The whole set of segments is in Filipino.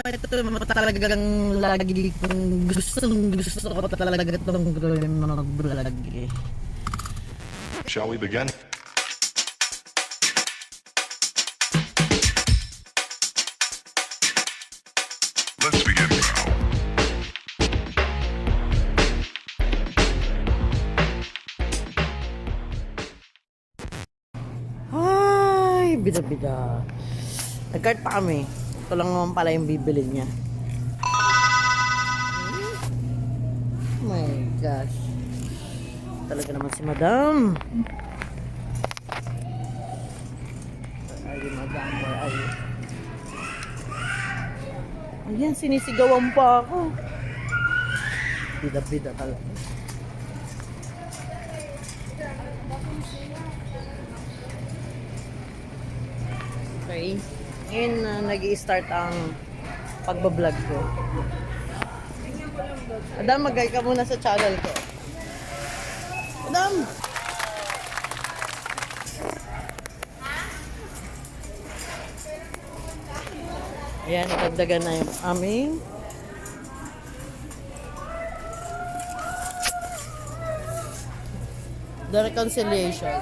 ito talagang lagi kong gusto ko talaga itong mga vlog eh. Shall we begin? Let's begin now. Ay, bida-bida. Nag-cart pa kami. Ito lang naman pala yung bibili niya. Oh my gosh. Talaga naman si Madam. Where are you, Madam? Where are you? Ayan, sinisigawan pa ako. Bida-bida talaga. Okay. Ngayon nag-i-start ang pagbablog ko. Adam, mag-guide ka muna sa channel ko. Adam! Ayan, itagdagan na yung aming the reconciliation.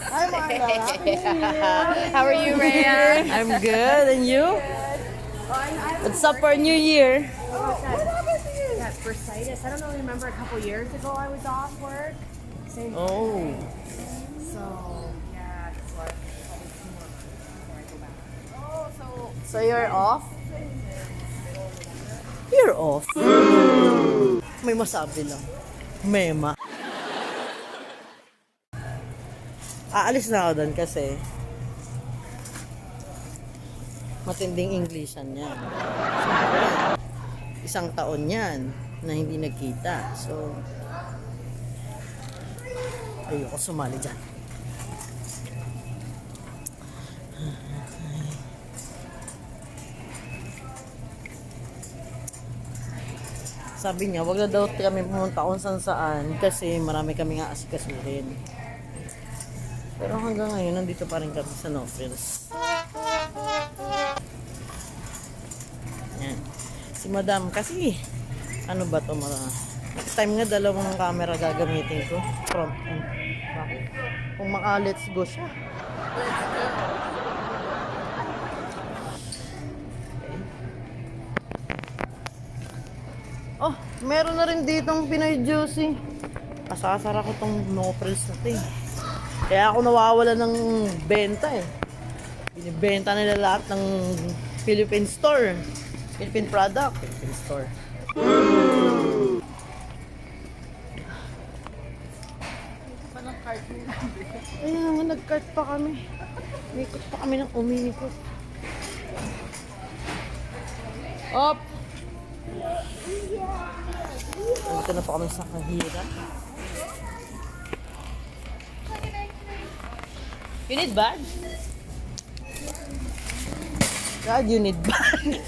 Hi, Marla. How are you, Rhea? I'm good. And you? What's up for New Year? What happened to you? Yeah, bursitis. I don't know. Remember a couple years ago I was off work. Same. Oh. So yeah, that's why probably 2 more before I go back. Oh, so So you're off? You're off. May masabi lang. Mema. Aalis na ako doon kasi matinding Englishan yan. Isang taon yan na hindi nagkita. So, ayoko sumali dyan. Sabi niya, wag na daw kami pumunta kung saan kasi marami kami nga asikasuhin. Pero hanggang ngayon, nandito pa rin kami sa Nofils. Yan. Si Madam, kasi, ano ba ito mga... Next time nga, dalawang camera gagamitin ko. From, kung maka-let's go siya. Let's go. Okay. Oh, meron na rin ditong Pinoy Juicy. Asasara ko tong Nofils na ito eh. Kaya ako nawawala ng benta eh. Binibenta nila lahat ng Philippine store. Philippine product. Philippine store. Ayan nga, nag-cart pa kami. Umikot pa kami ng umiikot. Op! Dito na pa kami sa Kahira. You need bag? God, you need bag.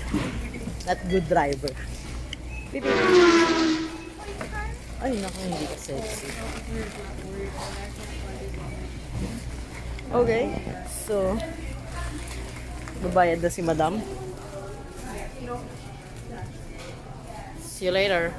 Not good driver. Ay, naku, hindi ka sexy. Okay, so babayad na si Madam. See you later.